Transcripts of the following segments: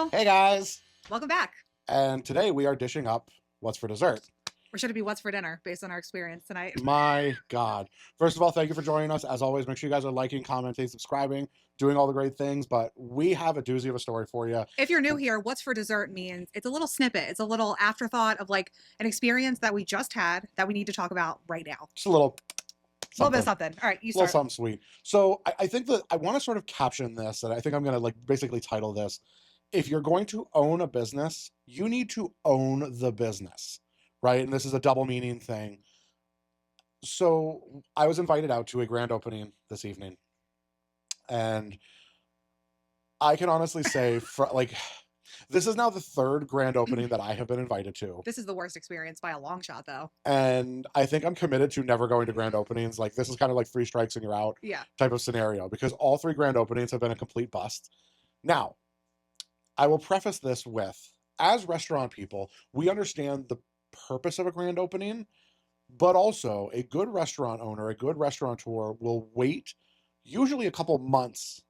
Hello. Hey guys! Welcome back. And today we are dishing up what's for dessert. Or should it be what's for dinner based on our experience tonight? My God. First of all, thank you for joining us. As always, make sure you guys are liking, commenting, subscribing, doing all the great things. But we have a doozy of a story for you. If you're new here, what's for dessert means it's a little snippet. It's a little afterthought of like an experience that we just had that we need to talk about right now. Just a little A little bit of something. All right, you a little start. something sweet. So I think that I want to sort of caption this, and I think I'm going to like basically title this. If you're going to own a business, you need to own the business, right? And this is a double meaning thing. So I was invited out to a grand opening this evening, and I can honestly say, this is now the third grand opening that I have been invited to, This is the worst experience by a long shot, though. and I think I'm committed to never going to grand openings. Like, this is kind of like 3 strikes and you're out Yeah. type of scenario, because all 3 grand openings have been a complete bust. Now, I will preface this with, as restaurant people, we understand the purpose of a grand opening, but also a good restaurant owner, a good restaurateur will wait usually a couple months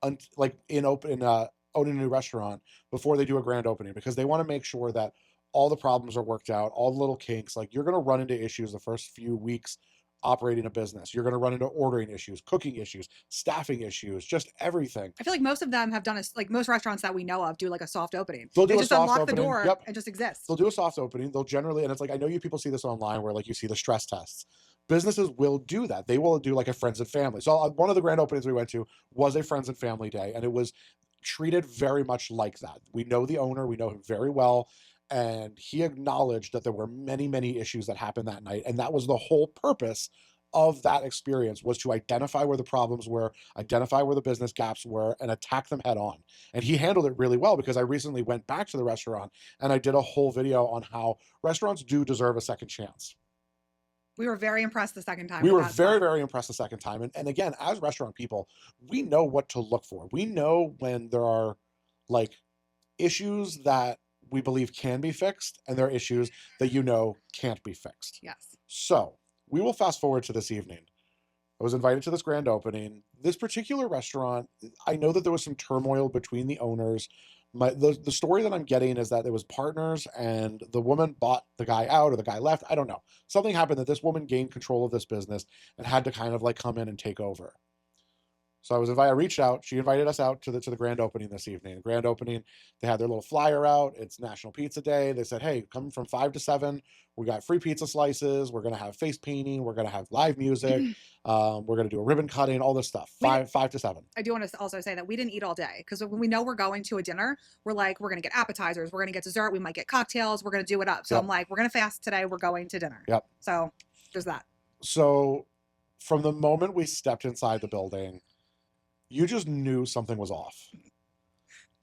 owning a new restaurant before they do a grand opening, because they want to make sure that all the problems are worked out, all the little kinks. Like, you're going to run into issues the first few weeks operating a business. You're going to run into ordering issues, cooking issues, staffing issues, just everything. I feel like most of them have done like most restaurants that we know of do like a soft opening. They'll They do a just soft unlock opening. the door Yep. and just exist. They'll do a soft opening. They'll generally, and it's like, I know you people see this online where like you see the stress tests. Businesses will do that. They will do like a friends and family. So one of the grand openings we went to was a friends and family day, and it was treated very much like that. We know the owner, we know him very well, and he acknowledged that there were many, many issues that happened that night, and that was the whole purpose of that experience, was to identify where the problems were, identify where the business gaps were, and attack them head on. And he handled it really well, because I recently went back to the restaurant and I did a whole video on how restaurants do deserve a second chance. We were very impressed the second time. We were very, very impressed the second time. And again, as restaurant people, we know what to look for. We know when there are like issues that we believe can be fixed, and there are issues that can't be fixed. Yes. So we will fast forward to this evening. I was invited to this grand opening. This particular restaurant, I know that there was some turmoil between the owners. The story that I'm getting is that it was partners, and the woman bought the guy out, or the guy left. I don't know. Something happened that this woman gained control of this business and had to kind of like come in and take over. So I reached out. She invited us out to the grand opening this evening. The grand opening, they had their little flyer out. It's National Pizza Day. They said, hey, come from 5 to 7. We got free pizza slices. We're going to have face painting. We're going to have live music. We're going to do a ribbon cutting, all this stuff. 5 to 7. I do want to also say that we didn't eat all day, because when we know we're going to a dinner, we're like, we're going to get appetizers, we're going to get dessert, we might get cocktails, we're going to do it up. So Yep. I'm like, we're going to fast today. We're going to dinner. Yep. So there's that. So from the moment we stepped inside the building, you just knew something was off.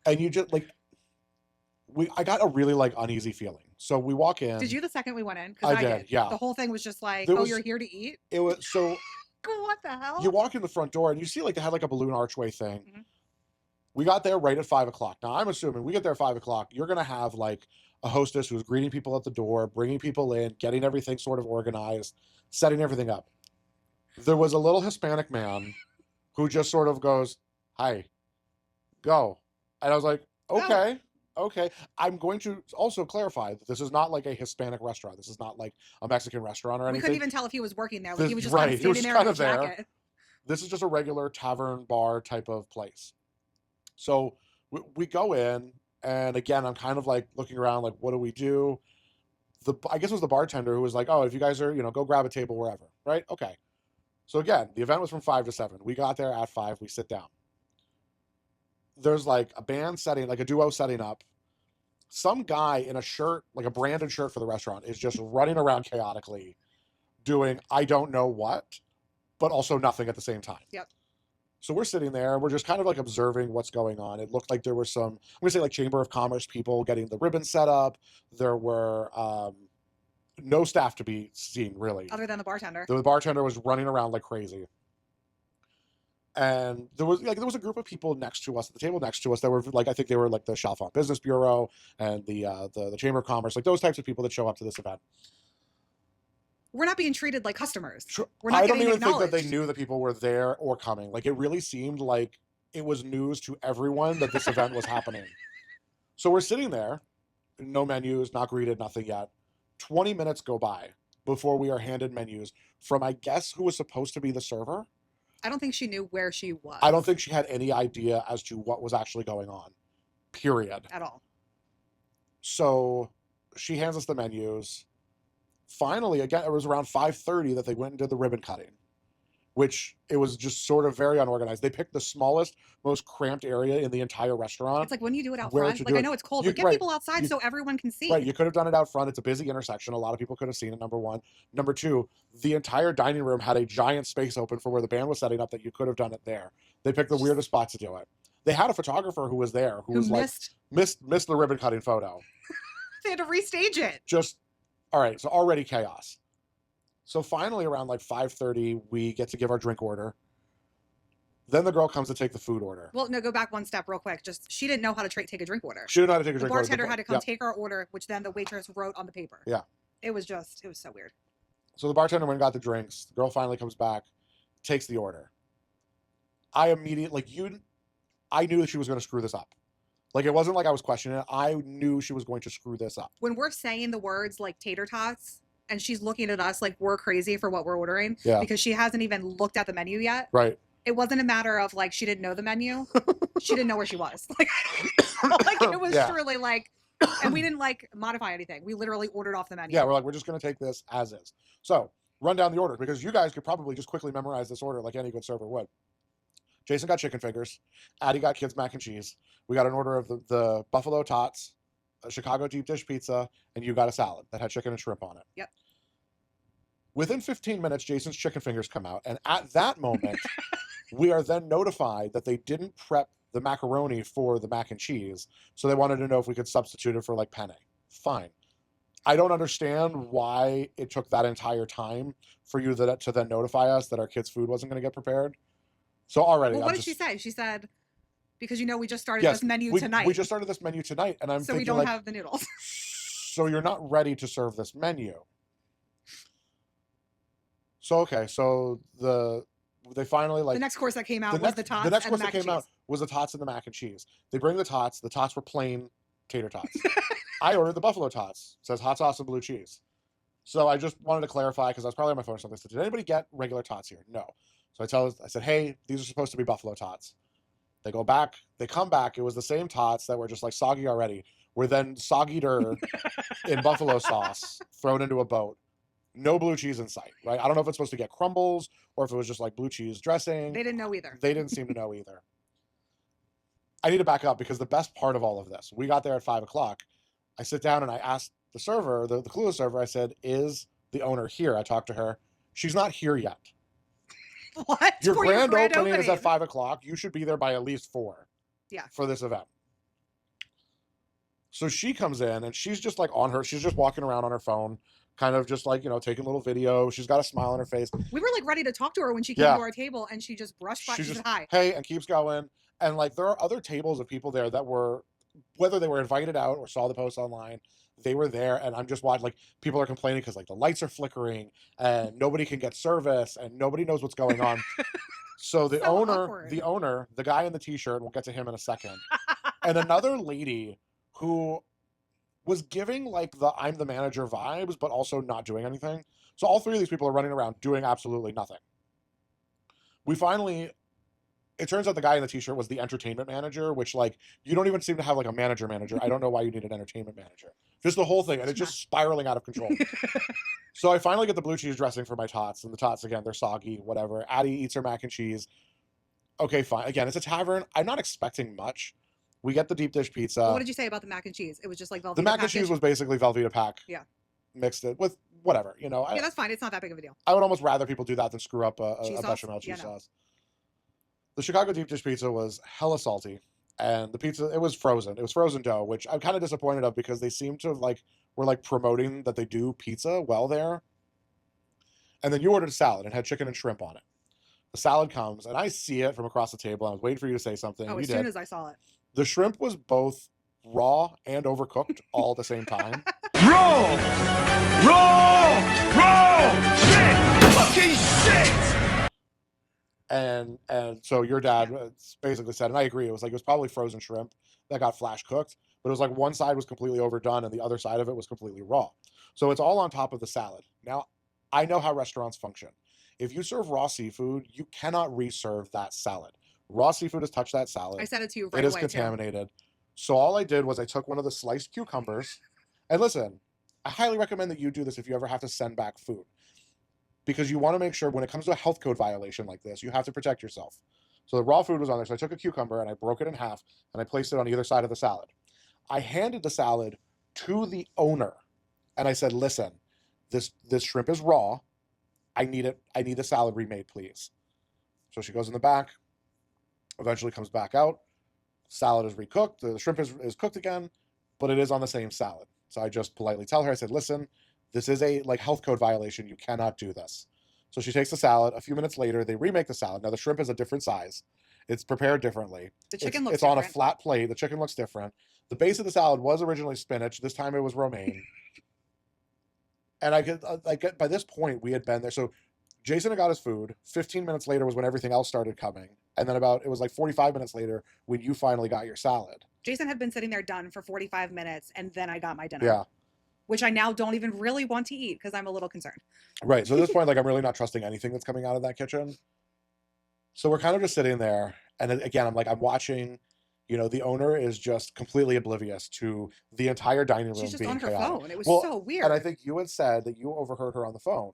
And you just like, I got a really like uneasy feeling. So we walk in. Did you the second we went in? Because I did, yeah. The whole thing was just like, There was- you're here to eat? It was so What the hell? you walk in the front door and you see like they had like a balloon archway thing. Mhm. We got there right at 5 o'clock. Now I'm assuming we get there at 5 o'clock. You're gonna have like a hostess who's greeting people at the door, bringing people in, getting everything sort of organized, setting everything up. There was a little Hispanic man who just sort of goes, "Hi, go," and I was like, "Okay." Okay, I'm going to also clarify that this is not like a Hispanic restaurant. This is not like a Mexican restaurant or We anything. couldn't even tell if he was working there. Like, This- he was just right, kind of he was standing there in kind a of there. jacket. This is just a regular tavern bar type of place. So we go in, and again, I'm kind of like looking around, like, what do we do? I guess it was the bartender who was like, oh, if you guys are, go grab a table wherever, right? Okay. So again, the event was from 5 to 7. We got there at 5. We sit down. There's like a band setting, like a duo setting up. Some guy in a shirt, like a branded shirt for the restaurant, is just running around chaotically doing I don't know what, but also nothing at the same time. Yep. So we're sitting there and we're just kind of like observing what's going on. It looked like there were some, I'm going to say like Chamber of Commerce people getting the ribbon set up. There were no staff to be seen, really. Other than the bartender. The bartender was running around like crazy. And there was a group of people next to us, at the table next to us, that were like, I think they were like the Chalfont Business Bureau and the Chamber of Commerce, like those types of people that show up to this event. We're not being treated like customers. Sure. We're not I don't getting even think that they acknowledged. knew that people were there or coming. Like, it really seemed like it was news to everyone that this event was happening. So we're sitting there, no menus, not greeted, nothing yet. 20 minutes go by before we are handed menus from, I guess, who was supposed to be the server. I don't think she knew where she was. I don't think she had any idea as to what was actually going on, period. At all. So she hands us the menus. Finally, again, it was around 5:30 that they went and did the ribbon cutting, which it was just sort of very unorganized. They picked the smallest, most cramped area in the entire restaurant. It's like when you do it out where front. to Like do I it. know it's cold, You- but get right. people outside You- so everyone can see. Right, you could have done it out front. It's a busy intersection. A lot of people could have seen it, number one. Number two, the entire dining room had a giant space open for where the band was setting up that you could have done it there. They picked the weirdest spot to do it. They had a photographer who was there who Who was missed? like missed the ribbon cutting photo. They had to restage it. Just all right, so already chaos. So finally around like 5:30, we get to give our drink order. Then the girl comes to take the food order. Well, no, go back one step real quick. Just she didn't know how to take a drink order. She didn't know how to take a The drink order. bartender had to come Yeah. take our order, which then the waitress wrote on the paper. Yeah. It was so weird. So the bartender went and got the drinks. The girl finally comes back, takes the order. I immediately, I knew that she was going to screw this up. Like, it wasn't like I was questioning it. I knew she was going to screw this up. When we're saying the words like tater tots and she's looking at us like we're crazy for what we're ordering Yeah. because she hasn't even looked at the menu yet. Right. It wasn't a matter of like she didn't know the menu. She didn't know where she was. Like it was Yeah. truly like, and we didn't like modify anything. We literally ordered off the menu. Yeah, we're like, we're just going to take this as is. So, run down the order because you guys could probably just quickly memorize this order like any good server would. Jason got chicken fingers. Addie got kids mac and cheese. We got an order of the buffalo tots, a Chicago deep dish pizza, and you got a salad that had chicken and shrimp on it. Yep. Within 15 minutes, Jason's chicken fingers come out. And at that moment, we are then notified that they didn't prep the macaroni for the mac and cheese. So they wanted to know if we could substitute it for like penne. Fine. I don't understand why it took that entire time for you to then notify us that our kids' food wasn't going to get prepared. So already, Well, I'm what did just, she say? She said, because we just started Yes, this menu we, tonight. we just started this menu tonight, and I'm so we thinking don't like, have the noodles. so you're not ready to serve this menu. So okay, so they finally like The next course that came out the was next, the tots the next and course the that mac and came out cheese. was the tots and the mac and cheese. They bring the tots. The tots were plain tater tots. I ordered the buffalo tots. It says hot sauce and blue cheese. So I just wanted to clarify because I was probably on my phone or something. I said, did anybody get regular tots here? No. So I said, hey, these are supposed to be buffalo tots. They go back. They come back. It was the same tots that were just like soggy already. Were then soggier in buffalo sauce thrown into a boat. No blue cheese in sight, right? I don't know if it's supposed to get crumbles or if it was just like blue cheese dressing. They didn't know either. They didn't seem to know either. I need to back up because the best part of all of this, we got there at 5:00. I sit down and I asked the server, the Clueless server, I said, is the owner here? I talked to her. She's not here yet. What? Your For grand opening is at 5:00. You should be there by at least 4. Yeah. For this event. So she comes in and she's just like she's just walking around on her phone, kind of just like, taking a little video. She's got a smile on her face. We were like ready to talk to her when she came Yeah. to our table and she just brushed by. She's She just, said hi. hey, and keeps going. And like there are other tables of people there that were, whether they were invited out or saw the post online, they were there. And I'm just watching, like, people are complaining because like the lights are flickering and nobody can get service and nobody knows what's going on. So the So owner, awkward. the guy in the t-shirt, we'll get to him in a second, and another lady who was giving like the I'm the manager vibes, but also not doing anything. So all three of these people are running around doing absolutely nothing. It turns out the guy in the t-shirt was the entertainment manager, which like you don't even seem to have like a manager. I don't know why you need an entertainment manager. Just the whole thing, and it's just spiraling out of control. So I finally get the blue cheese dressing for my tots, and the tots again, they're soggy, whatever. Addie eats her mac and cheese. Okay, fine. Again, it's a tavern. I'm not expecting much. We get the deep dish pizza. What did you say about the mac and cheese? It was just like Velveeta The mac and package? cheese was basically Velveeta pack. Yeah. Mixed it with whatever, Yeah, I, that's fine. It's not that big of a deal. I would almost rather people do that than screw up a Cheese sauce? bechamel cheese Yeah, no. sauce. The Chicago deep dish pizza was hella salty, and the pizza, it was frozen. It was frozen dough, which I'm kind of disappointed of because they seem to were promoting that they do pizza well there. And then you ordered a salad and had chicken and shrimp on it. The salad comes, and I see it from across the table. I was waiting for you to say something. Oh, You as did. soon as I saw it. The shrimp was both raw and overcooked all at the same time. Roll! Roll! Roll! Shit! Fucking shit! And so your dad basically said, and I agree, it was probably frozen shrimp that got flash cooked. but it was like one side was completely overdone and the other side of it was completely raw. So it's all on top of the salad. Now, I know how restaurants function. If you serve raw seafood, you cannot reserve that salad. Raw seafood has touched that salad. I said it to you It right is away too. contaminated. So all I did was I took one of the sliced cucumbers, and listen, I highly recommend that you do this if you ever have to send back food, because you want to make sure when it comes to a health code violation like this, you have to protect yourself. So the raw food was on there. So I took a cucumber and I broke it in half and I placed it on either side of the salad. I handed the salad to the owner and I said, listen, this shrimp is raw. I need the salad remade, please. So she goes in the back, eventually comes back out. Salad is recooked. The shrimp is cooked again, but it is on the same salad. So I just politely tell her, I said, listen, this is a health code violation. You cannot do this. So she takes the salad. A few minutes later, they remake the salad. Now the shrimp is a different size. It's prepared differently. The chicken It's looks on a different. flat plate. The chicken looks different. The base of the salad was originally spinach. This time it was romaine. And I get by this point we had been there. So Jason had got his food. 15 minutes later was when everything else started coming. And then it was like 45 minutes later when you finally got your salad. Jason had been sitting there done for 45 minutes, and then I got my dinner. Yeah. Which I now don't even really want to eat because I'm a little concerned. Right. So at this point, I'm really not trusting anything that's coming out of that kitchen. So we're kind of just sitting there. And again, I'm watching, the owner is just completely oblivious to the entire dining room She's just being on her chaotic. phone. It was Well, so weird. And I think you had said that you overheard her on the phone.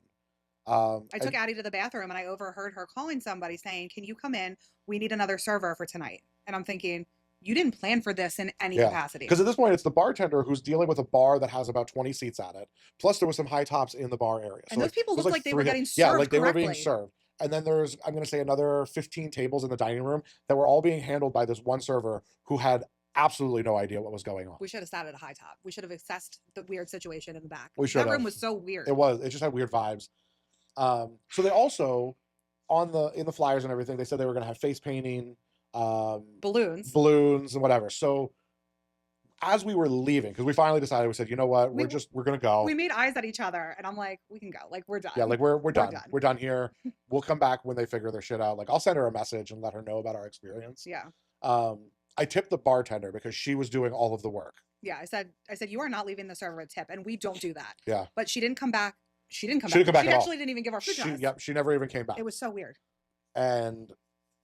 I took Addie to the bathroom and I overheard her calling somebody saying, can you come in? We need another server for tonight. And I'm thinking, you didn't plan for this in any capacity. Because at this point, it's the bartender who's dealing with a bar that has about 20 seats at it. Plus, there was some high tops in the bar area. And those people it was looked like they were 300 getting Yeah, served like they were being correctly. served. And then there's, I'm going to say, another 15 tables in the dining room that were all being handled by this one server who had absolutely no idea what was going on. We should have sat at a high top. We should have assessed the weird situation in the back. We should That room have. was so weird. It just had weird vibes. So they also, in the flyers and everything, they said they were going to have face painting, Balloons. balloons and whatever. So as we were leaving, because we finally decided, we said, you know what, we're going to go. We made eyes at each other and I'm like, we can go. Like, we're done. Yeah, like we're done. done. We're done here. We'll come back when they figure their shit out. Like I'll send her a message and let her know about our experience. Yeah. I tipped the bartender because she was doing all of the work. Yeah. I said, you are not leaving the server a tip, and we don't do that. Yeah. But she didn't come back. She didn't come She didn't come back She at all. actually didn't even give our food to us. Yep, she never even came back. It was so weird. And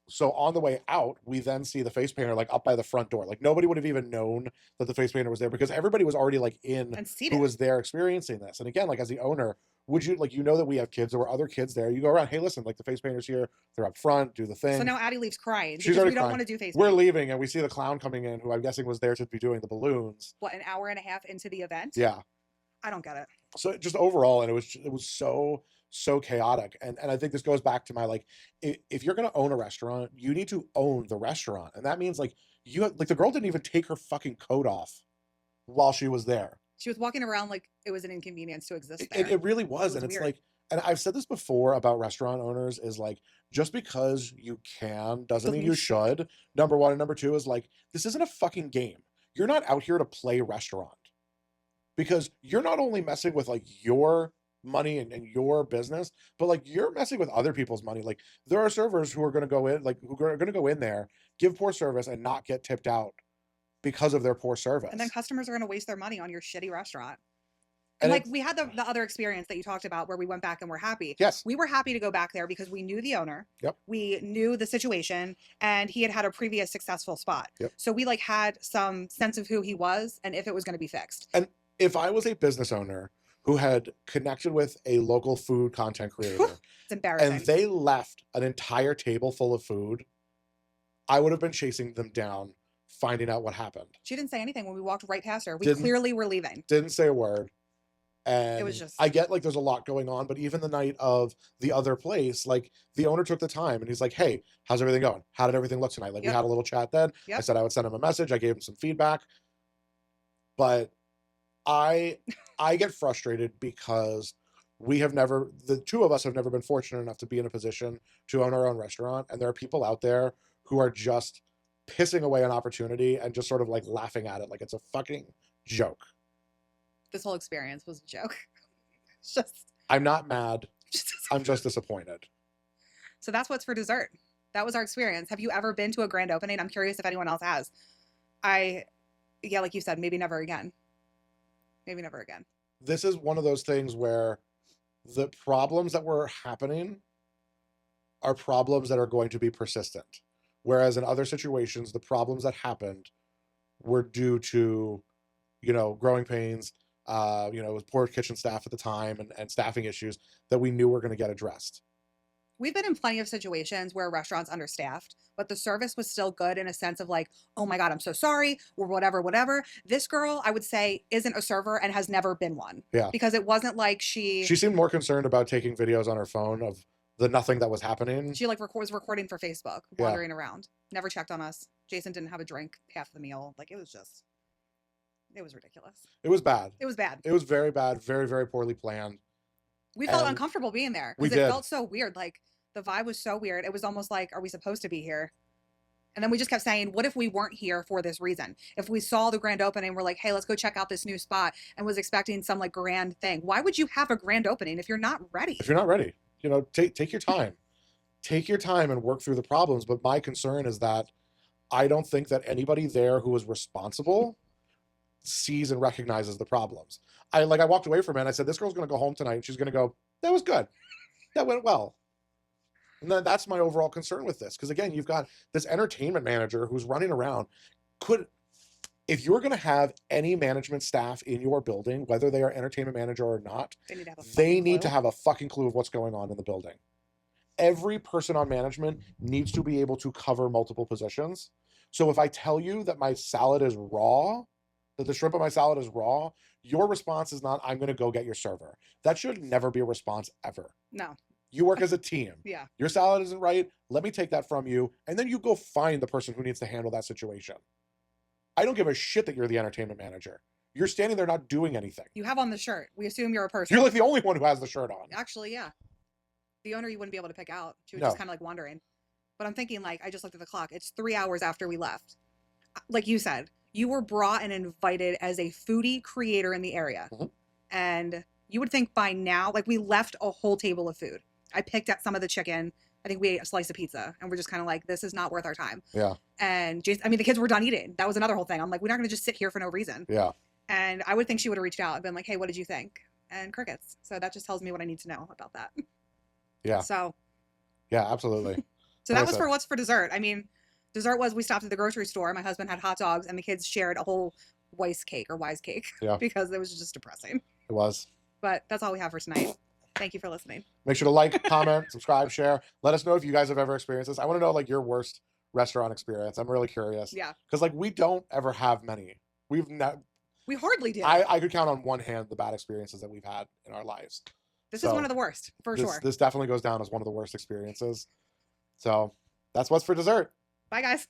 so on the way out, we then see the face painter like up by the front door. Like nobody would have even known that the face painter was there because everybody was already like in And seated. who was there experiencing this. And again, like as the owner, would you that we have kids, there were other kids there. You go around, hey, listen, like the face painter's here, they're up front, do the thing. So now Addie leaves crying She's because already we don't crying. want to do face We're paint. leaving and we see the clown coming in, who I'm guessing was there to be doing the balloons. What, an hour and a half into the event? Yeah. I don't get it. So just overall, and it was so chaotic. And I think this goes back to my if you're gonna own a restaurant, you need to own the restaurant. And that means the girl didn't even take her fucking coat off while she was there. She was walking around like it was an inconvenience to exist there. It really was. was And it's weird. and I've said this before about restaurant owners is just because you can doesn't mean you should. Number one. And number two is this isn't a fucking game. You're not out here to play restaurant, because you're not only messing with your money and your business, but you're messing with other people's money. There are servers who are going to go in, who are going to go in there, give poor service and not get tipped out because of their poor service. And then customers are going to waste their money on your shitty restaurant. And we had the other experience that you talked about where we went back and we're happy. Yes. We were happy to go back there because we knew the owner. Yep. We knew the situation, and he had a previous successful spot. Yep. So we had some sense of who he was and if it was going to be fixed. And if I was a business owner who had connected with a local food content creator It's embarrassing. and they left an entire table full of food, I would have been chasing them down, finding out what happened. She didn't say anything when we walked right past her. We Didn't- clearly were leaving. Didn't say a word. And was just- I get there's a lot going on, but even the night of the other place, the owner took the time and he's like, hey, how's everything going? How did everything look tonight? We Yep. had a little chat then. I Yep. said I would send him a message. I gave him some feedback. But I get frustrated because the two of us have never been fortunate enough to be in a position to own our own restaurant. And there are people out there who are just pissing away an opportunity and just sort of laughing at it like it's a fucking joke. This whole experience was a joke. It's just I'm not mad. I'm just disappointed. So that's what's for dessert. That was our experience. Have you ever been to a grand opening? I'm curious if anyone else has. I Yeah, like you said, maybe never again. Maybe never again. This is one of those things where the problems that were happening are problems that are going to be persistent. Whereas in other situations, the problems that happened were due to, growing pains, with poor kitchen staff at the time and staffing issues that we knew were going to get addressed. We've been in plenty of situations where restaurants understaffed, but the service was still good in a sense of like, oh my God, I'm so sorry, or whatever, whatever. This girl, I would say, isn't a server and has never been one. Yeah. Because it wasn't like She seemed more concerned about taking videos on her phone of the nothing that was happening. She like was recording for Facebook, wandering around. Never checked on us. Jason didn't have a drink half the meal. Like it was ridiculous. It was bad. It was bad. It was very bad, very, very poorly planned. We felt uncomfortable being there We because it did. felt so weird. Like the vibe was so weird. It was almost like, are we supposed to be here? And then we just kept saying, what if we weren't here for this reason? If we saw the grand opening, we're like, hey, let's go check out this new spot, and was expecting some like grand thing. Why would you have a grand opening if you're not ready? If you're not ready, take your time. Take your time and work through the problems. But my concern is that I don't think that anybody there who is responsible sees and recognizes the problems. I walked away from it and I said, this girl's going to go home tonight and she's going to go, that was good. That went well. And then that's my overall concern with this. Because again, you've got this entertainment manager who's running around. If you're going to have any management staff in your building, whether they are entertainment manager or not, they need to have a fucking clue of what's going on in the building. Every person on management needs to be able to cover multiple positions. So if I tell you that my salad is raw, that the shrimp on my salad is raw, your response is not, I'm going to go get your server. That should never be a response ever. No. You work as a team. Yeah. Your salad isn't right. Let me take that from you. And then you go find the person who needs to handle that situation. I don't give a shit that you're the entertainment manager. You're standing there not doing anything. You have on the shirt. We assume you're a person. You're like the only one who has the shirt on. Actually, yeah. The owner you wouldn't be able to pick out. She was No. just kind of like wandering. But I'm thinking, like, I just looked at the clock. It's 3 hours after we left. Like you said, you were brought and invited as a foodie creator in the area. Mhm. And you would think by now, like, we left a whole table of food. I picked at some of the chicken. I think we ate a slice of pizza. And we're just kind of like, this is not worth our time. Yeah. And Jason, the kids were done eating. That was another whole thing. I'm like, we're not going to just sit here for no reason. Yeah. And I would think she would have reached out and been like, hey, what did you think? And crickets. So that just tells me what I need to know about that. Yeah. So. Yeah, absolutely. So Like I that was said. for what's for dessert. Dessert was we stopped at the grocery store. My husband had hot dogs, and the kids shared a whole wise cake Yeah. because it was just depressing. It was. But that's all we have for tonight. Thank you for listening. Make sure to like, comment, subscribe, share. Let us know if you guys have ever experienced this. I want to know your worst restaurant experience. I'm really curious. Yeah. Because we don't ever have many. We've not. We hardly did. I could count on one hand the bad experiences that we've had in our lives. This is one of the worst, for sure. This definitely goes down as one of the worst experiences. So that's what's for dessert. Bye, guys.